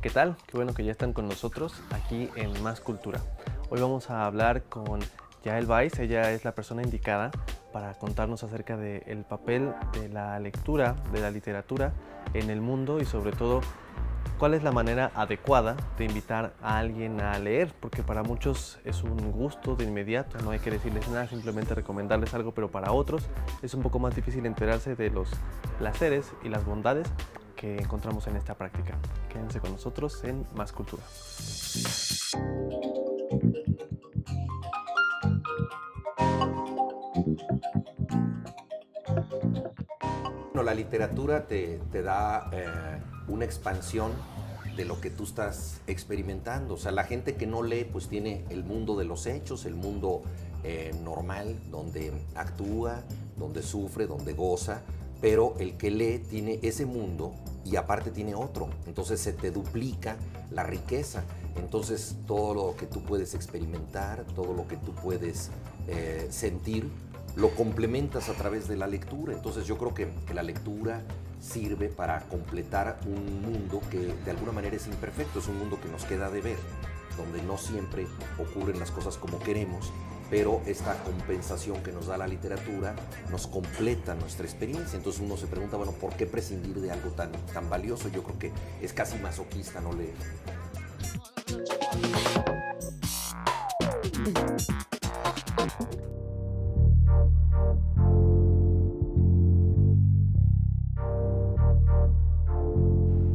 ¿Qué tal? Qué bueno que ya están con nosotros aquí en Más Cultura. Hoy vamos a hablar con Yael Weiss. Ella es la persona indicada para contarnos acerca del papel de la lectura, de la literatura en el mundo y sobre todo cuál es la manera adecuada de invitar a alguien a leer, porque para muchos es un gusto de inmediato, no hay que decirles nada, simplemente recomendarles algo, pero para otros es un poco más difícil enterarse de los placeres y las bondades que encontramos en esta práctica. Quédense con nosotros en Más Cultura. Bueno, la literatura te da una expansión de lo que tú estás experimentando. O sea, la gente que no lee, pues tiene el mundo de los hechos, el mundo normal, donde actúa, donde sufre, donde goza, pero el que lee tiene ese mundo y aparte tiene otro. Entonces se te duplica la riqueza. Entonces todo lo que tú puedes experimentar, todo lo que tú puedes sentir, lo complementas a través de la lectura. Entonces yo creo que la lectura sirve para completar un mundo que de alguna manera es imperfecto, es un mundo que nos queda de ver, donde no siempre ocurren las cosas como queremos, pero esta compensación que nos da la literatura nos completa nuestra experiencia. Entonces uno se pregunta, bueno, ¿por qué prescindir de algo tan valioso? Yo creo que es casi masoquista no leer.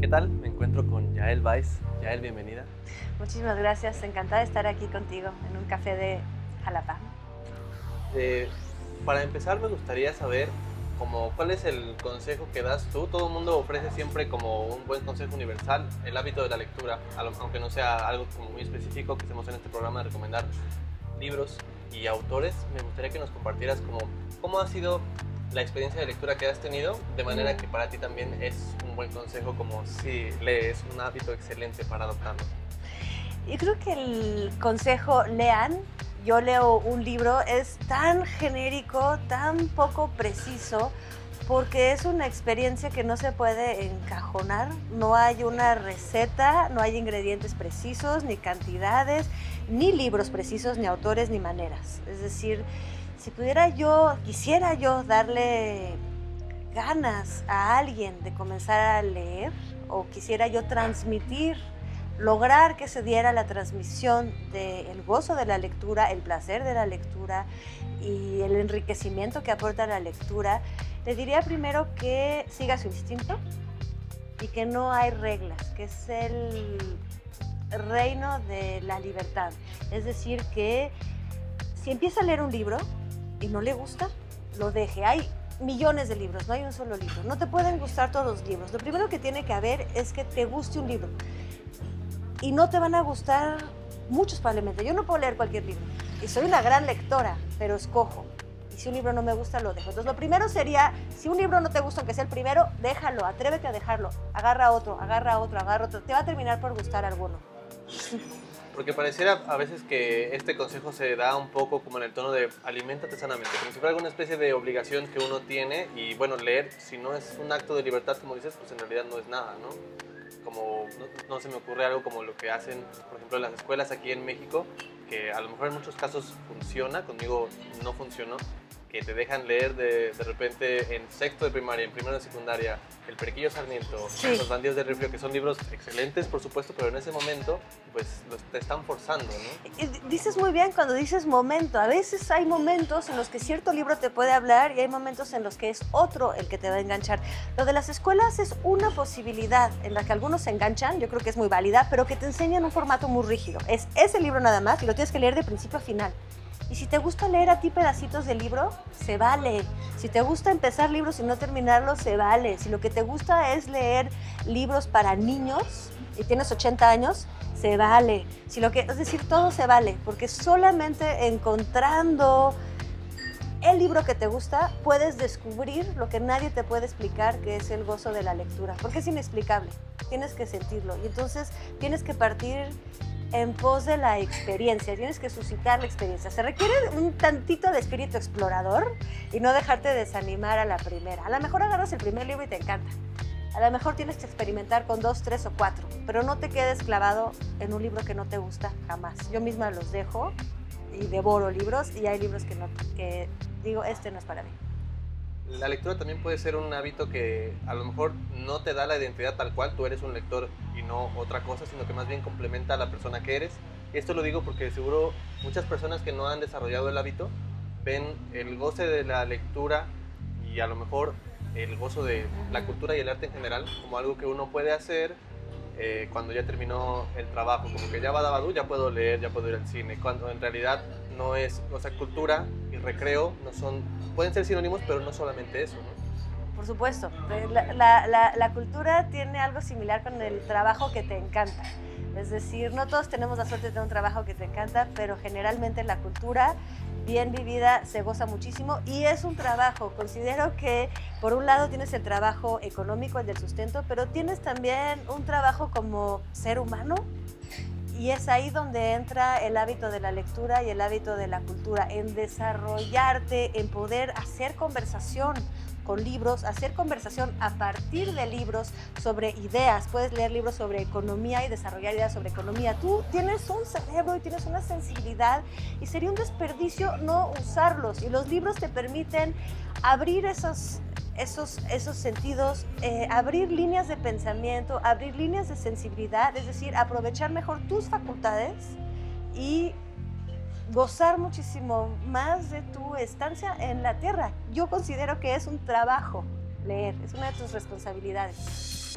¿Qué tal? Me encuentro con Yael Weiss. Yael, bienvenida. Muchísimas gracias, encantada de estar aquí contigo en un café de Jalapa. Para empezar me gustaría saber cuál es el consejo que das tú. Todo el mundo ofrece siempre como un buen consejo universal, el hábito de la lectura, aunque no sea algo como muy específico que hacemos en este programa de recomendar libros y autores. Me gustaría que nos compartieras cómo ha sido la experiencia de lectura que has tenido, de manera que para ti también es un buen consejo, como si lees, un hábito excelente para adoptarlo. Y creo que el consejo lean, yo leo un libro, es tan genérico, tan poco preciso, porque es una experiencia que no se puede encajonar, no hay una receta, no hay ingredientes precisos, ni cantidades, ni libros precisos, ni autores, ni maneras. Es decir, si quisiera yo darle ganas a alguien de comenzar a leer, o quisiera yo lograr que se diera la transmisión del gozo de la lectura, el placer de la lectura y el enriquecimiento que aporta la lectura, le diría primero que siga su instinto y que no hay reglas, que es el reino de la libertad. Es decir, que si empieza a leer un libro y no le gusta, lo deje. Hay millones de libros, no hay un solo libro. No te pueden gustar todos los libros. Lo primero que tiene que haber es que te guste un libro. Y no te van a gustar muchos probablemente. Yo no puedo leer cualquier libro. Y soy una gran lectora, pero escojo. Y si un libro no me gusta, lo dejo. Entonces lo primero sería, si un libro no te gusta, aunque sea el primero, déjalo, atrévete a dejarlo. Agarra otro, agarra otro, agarra otro. Te va a terminar por gustar alguno. Porque pareciera a veces que este consejo se da un poco como en el tono de aliméntate sanamente, como si fuera alguna especie de obligación que uno tiene. Y bueno, leer, si no es un acto de libertad, como dices, pues en realidad no es nada, ¿no? Como no se me ocurre algo como lo que hacen, por ejemplo, en las escuelas aquí en México, que a lo mejor en muchos casos funciona, conmigo no funcionó, que te dejan leer de repente en sexto de primaria, en primero de secundaria, El Periquillo Sarmiento, Sí. Los Bandidos del Rifle, que son libros excelentes, por supuesto, pero en ese momento pues te están forzando, ¿no? Y dices muy bien cuando dices momento. A veces hay momentos en los que cierto libro te puede hablar y hay momentos en los que es otro el que te va a enganchar. Lo de las escuelas es una posibilidad en la que algunos se enganchan, yo creo que es muy válida, pero que te enseñan un formato muy rígido. Es ese libro nada más y lo tienes que leer de principio a final. Y si te gusta leer a ti pedacitos del libro, se vale. Si te gusta empezar libros y no terminarlos, se vale. Si lo que te gusta es leer libros para niños y tienes 80 años, se vale. Es decir, todo se vale, porque solamente encontrando el libro que te gusta puedes descubrir lo que nadie te puede explicar, que es el gozo de la lectura, porque es inexplicable. Tienes que sentirlo y entonces tienes que partir en pos de la experiencia, tienes que suscitar la experiencia. Se requiere un tantito de espíritu explorador y no dejarte desanimar a la primera. A lo mejor agarras el primer libro y te encanta. A lo mejor tienes que experimentar con 2, 3 o 4, pero no te quedes clavado en un libro que no te gusta jamás. Yo misma los dejo y devoro libros, y hay libros que digo, este no es para mí. La lectura también puede ser un hábito que a lo mejor no te da la identidad tal cual, tú eres un lector y no otra cosa, sino que más bien complementa a la persona que eres. Y esto lo digo porque seguro muchas personas que no han desarrollado el hábito ven el goce de la lectura y a lo mejor el gozo de la cultura y el arte en general como algo que uno puede hacer cuando ya terminó el trabajo, como que ya badabadú, ya puedo leer, ya puedo ir al cine, cuando en realidad no es, o sea, cultura y recreo no son, pueden ser sinónimos, pero no solamente eso, ¿no? Por supuesto, la cultura tiene algo similar con el trabajo que te encanta. Es decir, no todos tenemos la suerte de tener un trabajo que te encanta, pero generalmente la cultura bien vivida se goza muchísimo y es un trabajo. Considero que por un lado tienes el trabajo económico, el del sustento, pero tienes también un trabajo como ser humano, y es ahí donde entra el hábito de la lectura y el hábito de la cultura, en desarrollarte, en poder hacer conversación con libros, hacer conversación a partir de libros sobre ideas. Puedes leer libros sobre economía y desarrollar ideas sobre economía. Tú tienes un cerebro y tienes una sensibilidad y sería un desperdicio no usarlos. Y los libros te permiten abrir esos sentidos, abrir líneas de pensamiento, abrir líneas de sensibilidad, es decir, aprovechar mejor tus facultades y gozar muchísimo más de tu estancia en la tierra. Yo considero que es un trabajo leer, es una de tus responsabilidades.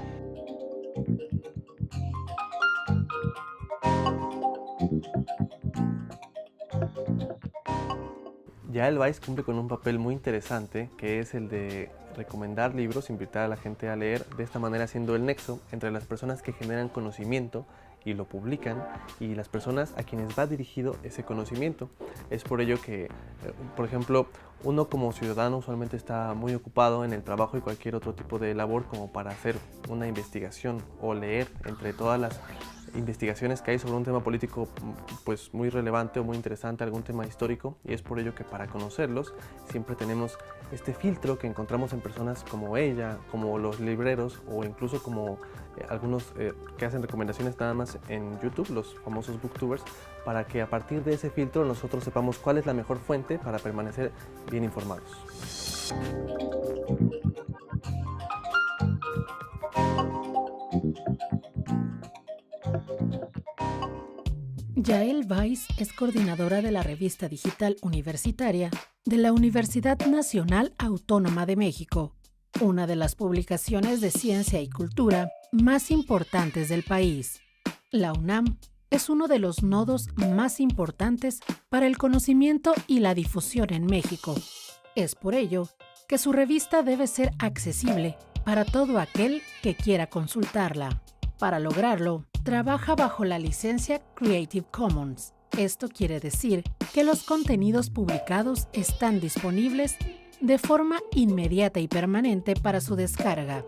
Yael Weiss cumple con un papel muy interesante, que es el de recomendar libros, invitar a la gente a leer, de esta manera siendo el nexo entre las personas que generan conocimiento y lo publican y las personas a quienes va dirigido ese conocimiento. Es por ello que, por ejemplo, uno como ciudadano usualmente está muy ocupado en el trabajo y cualquier otro tipo de labor como para hacer una investigación o leer entre todas las investigaciones que hay sobre un tema político pues muy relevante o muy interesante, algún tema histórico, y es por ello que para conocerlos siempre tenemos este filtro que encontramos en personas como ella, como los libreros o incluso como algunos que hacen recomendaciones nada más en YouTube, los famosos booktubers, para que a partir de ese filtro nosotros sepamos cuál es la mejor fuente para permanecer bien informados. Yael Weiss es coordinadora de la revista digital universitaria de la Universidad Nacional Autónoma de México, una de las publicaciones de ciencia y cultura más importantes del país. La UNAM es uno de los nodos más importantes para el conocimiento y la difusión en México. Es por ello que su revista debe ser accesible para todo aquel que quiera consultarla. Para lograrlo, trabaja bajo la licencia Creative Commons. Esto quiere decir que los contenidos publicados están disponibles de forma inmediata y permanente para su descarga.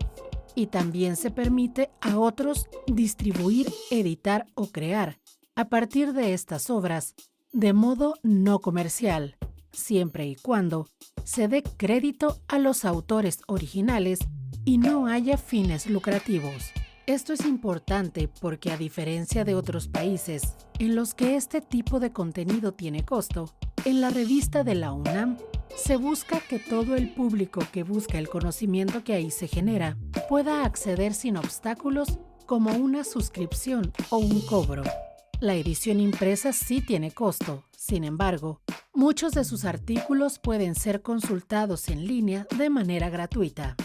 Y también se permite a otros distribuir, editar o crear a partir de estas obras de modo no comercial, siempre y cuando se dé crédito a los autores originales y no haya fines lucrativos. Esto es importante porque, a diferencia de otros países en los que este tipo de contenido tiene costo, en la revista de la UNAM se busca que todo el público que busca el conocimiento que ahí se genera pueda acceder sin obstáculos, como una suscripción o un cobro. La edición impresa sí tiene costo, sin embargo, muchos de sus artículos pueden ser consultados en línea de manera gratuita.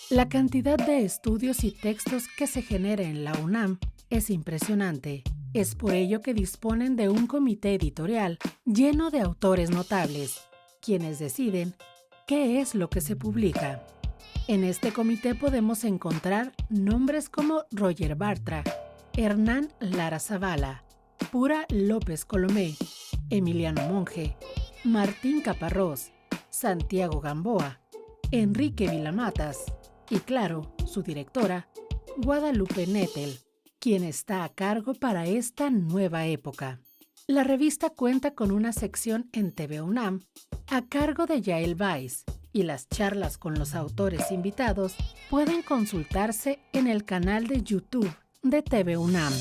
La cantidad de estudios y textos que se genera en la UNAM es impresionante. Es por ello que disponen de un comité editorial lleno de autores notables, quienes deciden qué es lo que se publica. En este comité podemos encontrar nombres como Roger Bartra, Hernán Lara Zavala, Pura López Colomé, Emiliano Monge, Martín Caparrós, Santiago Gamboa, Enrique Vilamatas y, claro, su directora, Guadalupe Nettel, quien está a cargo para esta nueva época. La revista cuenta con una sección en TV UNAM a cargo de Yael Weiss y las charlas con los autores invitados pueden consultarse en el canal de YouTube de TV UNAM.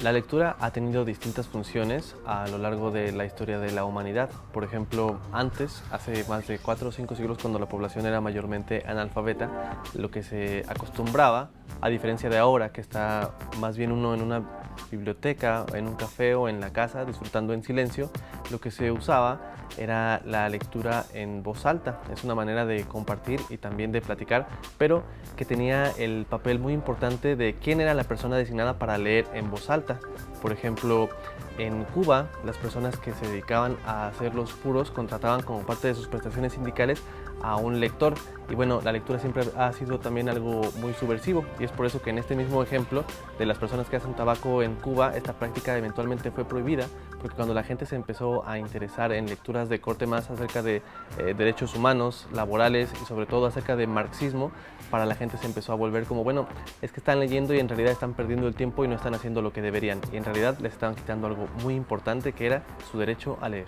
La lectura ha tenido distintas funciones a lo largo de la historia de la humanidad. Por ejemplo, antes, hace más de 4 o 5 siglos, cuando la población era mayormente analfabeta, lo que se acostumbraba, a diferencia de ahora, que está más bien uno en una biblioteca, en un café o en la casa, disfrutando en silencio, lo que se usaba era la lectura en voz alta. Es una manera de compartir y también de platicar, pero que tenía el papel muy importante de quién era la persona designada para leer en voz alta. Por ejemplo, en Cuba, las personas que se dedicaban a hacer los puros contrataban como parte de sus prestaciones sindicales a un lector. Y bueno, la lectura siempre ha sido también algo muy subversivo, y es por eso que en este mismo ejemplo de las personas que hacen tabaco en Cuba, esta práctica eventualmente fue prohibida, porque cuando la gente se empezó a interesar en lecturas de corte más acerca de derechos humanos, laborales y sobre todo acerca de marxismo, para la gente se empezó a volver como, bueno, es que están leyendo y en realidad están perdiendo el tiempo y no están haciendo lo que deberían, y en realidad les estaban quitando algo muy importante, que era su derecho a leer.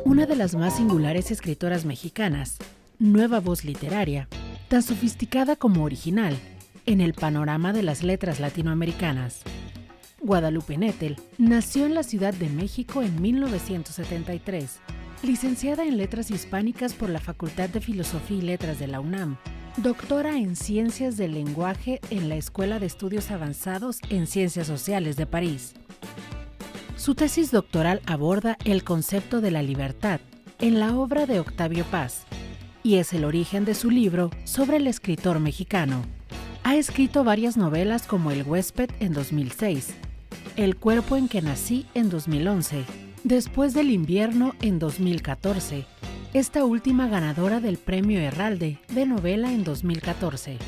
Una de las más singulares escritoras mexicanas, nueva voz literaria, tan sofisticada como original en el panorama de las letras latinoamericanas. Guadalupe Nettel nació en la Ciudad de México en 1973, licenciada en Letras Hispánicas por la Facultad de Filosofía y Letras de la UNAM, doctora en Ciencias del Lenguaje en la Escuela de Estudios Avanzados en Ciencias Sociales de París. Su tesis doctoral aborda el concepto de la libertad en la obra de Octavio Paz, y es el origen de su libro sobre el escritor mexicano. Ha escrito varias novelas como El huésped en 2006, El cuerpo en que nací en 2011, Después del invierno en 2014, esta última ganadora del Premio Herralde de novela en 2014.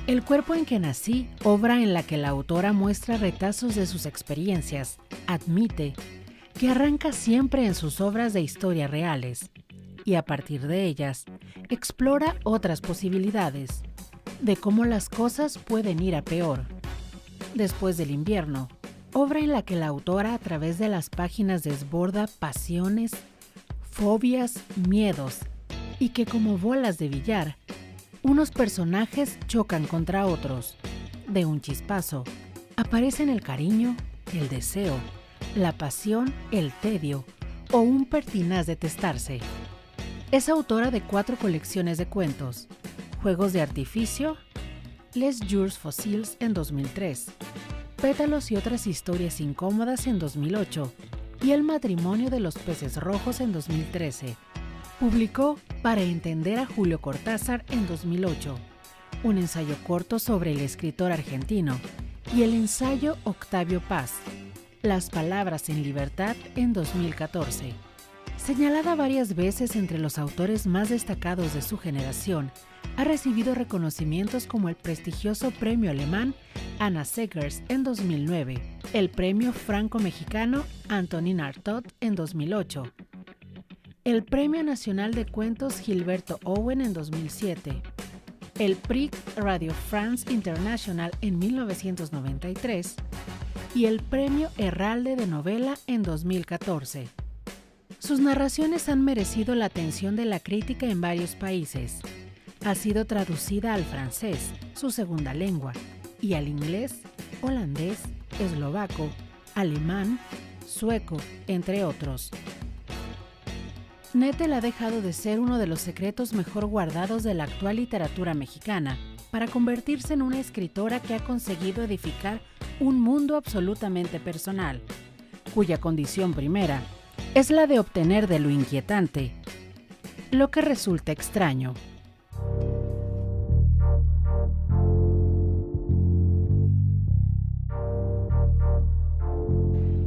El cuerpo en que nací, obra en la que la autora muestra retazos de sus experiencias, admite que arranca siempre en sus obras de historia reales y a partir de ellas explora otras posibilidades de cómo las cosas pueden ir a peor. Después del invierno, obra en la que la autora a través de las páginas desborda pasiones, fobias, miedos y que como bolas de billar, unos personajes chocan contra otros. De un chispazo, aparecen el cariño, el deseo, la pasión, el tedio o un pertinaz detestarse. Es autora de 4 colecciones de cuentos: Juegos de artificio, Les Jours Fossiles en 2003, Pétalos y otras historias incómodas en 2008 y El matrimonio de los peces rojos en 2013. Publicó Para entender a Julio Cortázar en 2008, un ensayo corto sobre el escritor argentino, y el ensayo Octavio Paz, Las palabras en libertad en 2014. Señalada varias veces entre los autores más destacados de su generación, ha recibido reconocimientos como el prestigioso Premio Alemán Anna Seghers en 2009, el Premio Franco-Mexicano Antonin Artaud en 2008, el Premio Nacional de Cuentos Gilberto Owen en 2007, el Prix Radio France International en 1993 y el Premio Herralde de Novela en 2014. Sus narraciones han merecido la atención de la crítica en varios países. Ha sido traducida al francés, su segunda lengua, y al inglés, holandés, eslovaco, alemán, sueco, entre otros. Nettel ha dejado de ser uno de los secretos mejor guardados de la actual literatura mexicana para convertirse en una escritora que ha conseguido edificar un mundo absolutamente personal, cuya condición primera es la de obtener de lo inquietante lo que resulta extraño.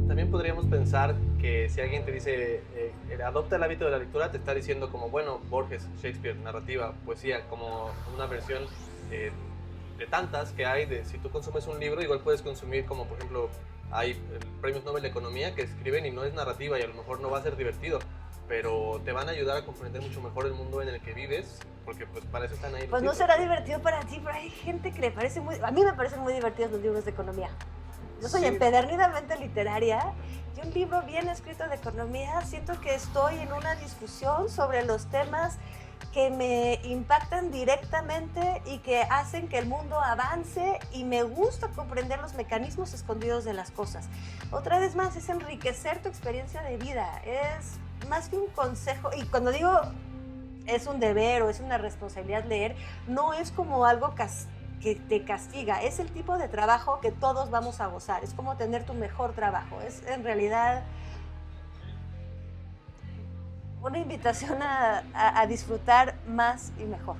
También podríamos pensar que si alguien te dice adopta el hábito de la lectura, te está diciendo como, bueno, Borges, Shakespeare, narrativa, poesía, como una versión de tantas que hay. Si tú consumes un libro, igual puedes consumir, como por ejemplo hay premios Nobel de Economía que escriben y no es narrativa y a lo mejor no va a ser divertido, pero te van a ayudar a comprender mucho mejor el mundo en el que vives, porque pues para eso están ahí. Pues no será divertido para ti, pero hay gente que le parece muy... A mí me parecen muy divertidos los libros de economía. Yo soy empedernidamente literaria y un libro bien escrito de economía, siento que estoy en una discusión sobre los temas que me impactan directamente y que hacen que el mundo avance, y me gusta comprender los mecanismos escondidos de las cosas. Otra vez más, es enriquecer tu experiencia de vida, es más que un consejo. Y cuando digo es un deber o es una responsabilidad leer, no es como algo que te castiga, es el tipo de trabajo que todos vamos a gozar, es como tener tu mejor trabajo, es en realidad una invitación a disfrutar más y mejor.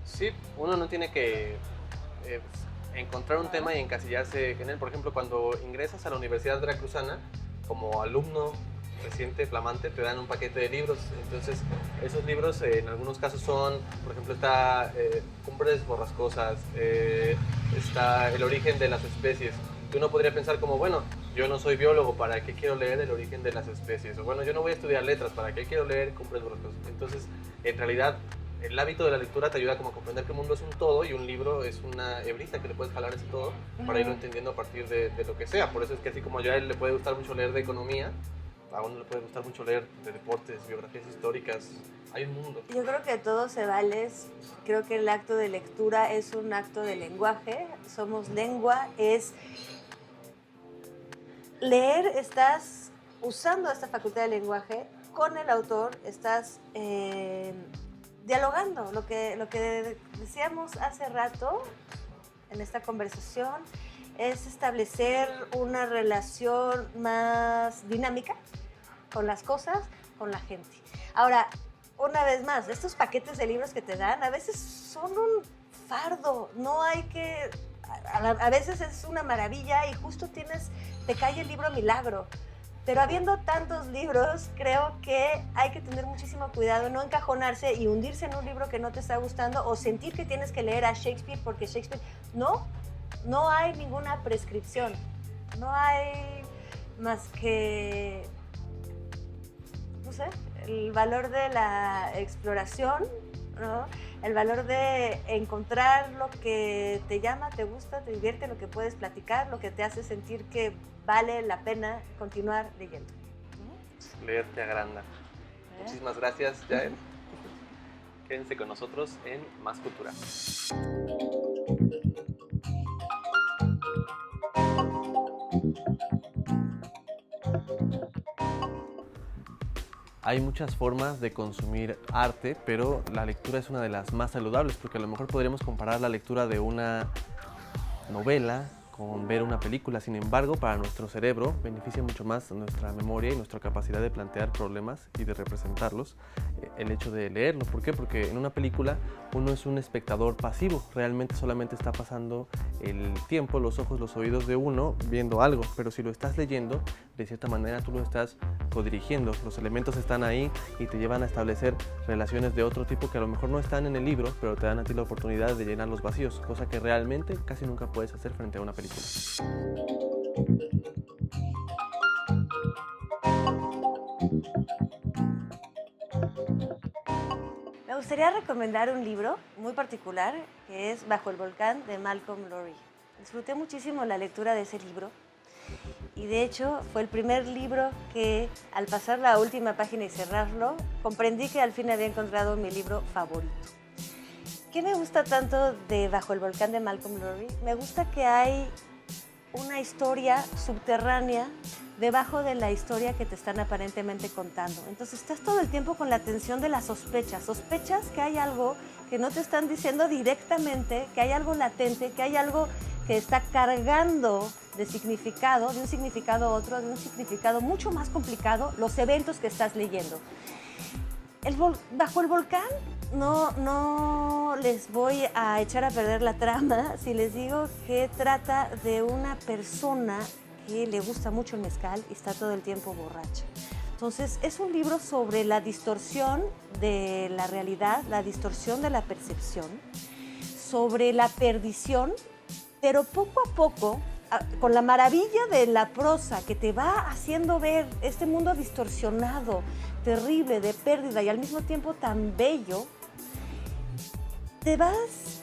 Sí, uno no tiene que encontrar un tema y encasillarse en él. Por ejemplo, cuando ingresas a la Universidad Veracruzana, como alumno reciente, flamante, te dan un paquete de libros. Entonces, esos libros en algunos casos son, por ejemplo, está Cumbres Borrascosas, está El origen de las especies. Que uno podría pensar como, bueno, yo no soy biólogo, ¿para qué quiero leer El origen de las especies? O bueno, yo no voy a estudiar letras, ¿para qué quiero leer Cumbres Borrascosas? Entonces, en realidad, el hábito de la lectura te ayuda como a comprender que el mundo es un todo, y un libro es una hebrita que le puedes jalar ese todo para irlo entendiendo a partir de lo que sea. Por eso es que así como a él le puede gustar mucho leer de economía, a uno le puede gustar mucho leer de deportes, biografías históricas. Hay un mundo. Yo creo que todo se vale. Creo que el acto de lectura es un acto de lenguaje. Somos lengua, es leer, estás usando esta facultad de lenguaje con el autor, estás dialogando. Lo que decíamos hace rato en esta conversación es establecer una relación más dinámica con las cosas, con la gente. Ahora, una vez más, estos paquetes de libros que te dan a veces son un fardo, no hay que... A veces es una maravilla y justo te cae el libro milagro. Pero habiendo tantos libros, creo que hay que tener muchísimo cuidado, no encajonarse y hundirse en un libro que no te está gustando, o sentir que tienes que leer a Shakespeare porque Shakespeare... No hay ninguna prescripción, no hay más que, no sé, el valor de la exploración, ¿no? El valor de encontrar lo que te llama, te gusta, te divierte, lo que puedes platicar, lo que te hace sentir que vale la pena continuar leyendo. Leer te agranda. Muchísimas gracias, Yael. Quédense con nosotros en Más Cultura. Hay muchas formas de consumir arte, pero la lectura es una de las más saludables, porque a lo mejor podríamos comparar la lectura de una novela con ver una película. Sin embargo, para nuestro cerebro beneficia mucho más nuestra memoria y nuestra capacidad de plantear problemas y de representarlos el hecho de leerlo. ¿Por qué? Porque en una película uno es un espectador pasivo, realmente solamente está pasando el tiempo, los ojos, los oídos de uno viendo algo, pero si lo estás leyendo, de cierta manera tú lo estás codirigiendo, los elementos están ahí y te llevan a establecer relaciones de otro tipo que a lo mejor no están en el libro, pero te dan a ti la oportunidad de llenar los vacíos, cosa que realmente casi nunca puedes hacer frente a una película. Me gustaría recomendar un libro muy particular que es Bajo el volcán de Malcolm Lowry. Disfruté muchísimo la lectura de ese libro y de hecho fue el primer libro que al pasar la última página y cerrarlo comprendí que al fin había encontrado mi libro favorito. ¿Qué me gusta tanto de Bajo el volcán de Malcolm Lowry? Me gusta que hay una historia subterránea debajo de la historia que te están aparentemente contando. Entonces estás todo el tiempo con la tensión de las sospechas. Sospechas que hay algo que no te están diciendo directamente, que hay algo latente, que hay algo que está cargando de significado, de un significado a otro, de un significado mucho más complicado, los eventos que estás leyendo. Bajo el volcán no les voy a echar a perder la trama si les digo que trata de una persona que le gusta mucho el mezcal y está todo el tiempo borracha. Entonces es un libro sobre la distorsión de la realidad, la distorsión de la percepción, sobre la perdición, pero poco a poco con la maravilla de la prosa que te va haciendo ver este mundo distorsionado, terrible, de pérdida y al mismo tiempo tan bello, te vas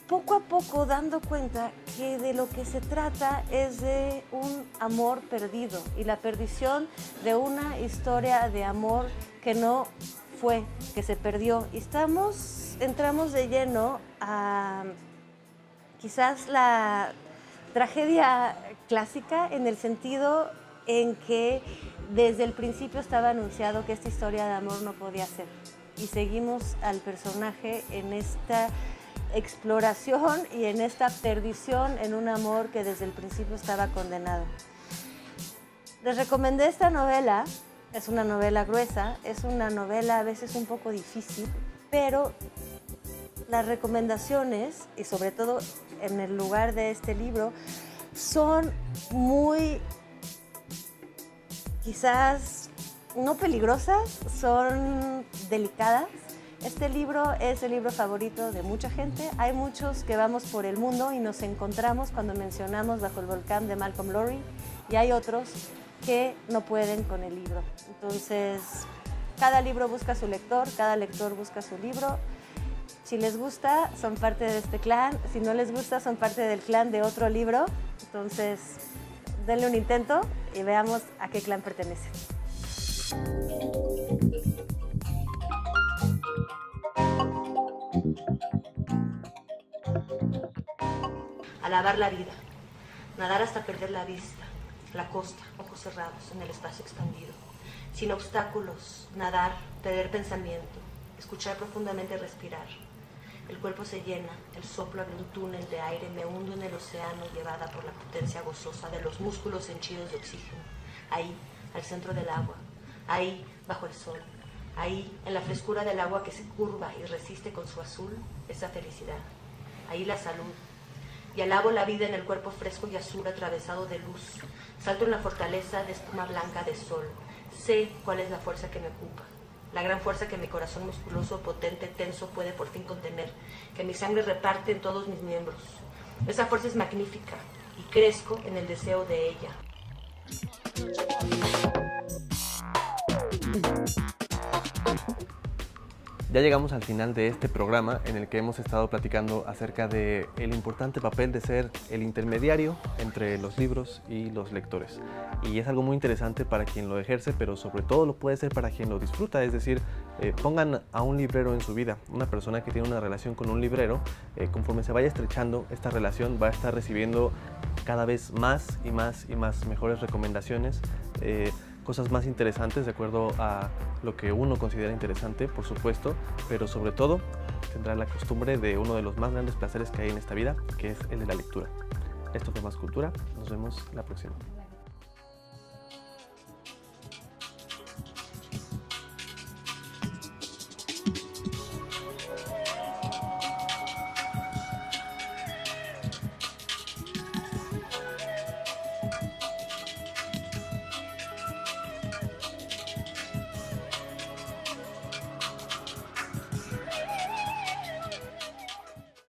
poco a poco dando cuenta que de lo que se trata es de un amor perdido y la perdición de una historia de amor que no fue, que se perdió. Y entramos de lleno a quizás la tragedia clásica, en el sentido en que desde el principio estaba anunciado que esta historia de amor no podía ser. Y seguimos al personaje en esta exploración y en esta perdición en un amor que desde el principio estaba condenado. Les recomendé esta novela. Es una novela gruesa, es una novela a veces un poco difícil, pero las recomendaciones, y sobre todo en el lugar de este libro, son muy, quizás no peligrosas, son delicadas. Este libro es el libro favorito de mucha gente. Hay muchos que vamos por el mundo y nos encontramos cuando mencionamos Bajo el volcán de Malcolm Lowry, y hay otros que no pueden con el libro. Entonces, cada libro busca su lector, cada lector busca su libro. Si les gusta, son parte de este clan. Si no les gusta, son parte del clan de otro libro. Entonces, denle un intento y veamos a qué clan pertenecen. Alabar la vida, nadar hasta perder la vista, la costa, ojos cerrados en el espacio expandido, sin obstáculos, nadar, perder pensamiento, escuchar profundamente, respirar. El cuerpo se llena, el soplo abre un túnel de aire, me hundo en el océano llevada por la potencia gozosa de los músculos henchidos de oxígeno. Ahí, al centro del agua, ahí, bajo el sol, ahí, en la frescura del agua que se curva y resiste con su azul, esa felicidad. Ahí la salud. Y alabo la vida en el cuerpo fresco y azul atravesado de luz. Salto en la fortaleza de espuma blanca de sol. Sé cuál es la fuerza que me ocupa. La gran fuerza que mi corazón musculoso, potente, tenso puede por fin contener. Que mi sangre reparte en todos mis miembros. Esa fuerza es magnífica y crezco en el deseo de ella. Ya llegamos al final de este programa en el que hemos estado platicando acerca del importante papel de ser el intermediario entre los libros y los lectores. Y es algo muy interesante para quien lo ejerce, pero sobre todo lo puede ser para quien lo disfruta. Es decir, pongan a un librero en su vida, una persona que tiene una relación con un librero, conforme se vaya estrechando esta relación va a estar recibiendo cada vez más y más y más mejores recomendaciones, cosas más interesantes de acuerdo a lo que uno considera interesante, por supuesto, pero sobre todo tendrá la costumbre de uno de los más grandes placeres que hay en esta vida, que es el de la lectura. Esto fue Más Cultura, nos vemos la próxima.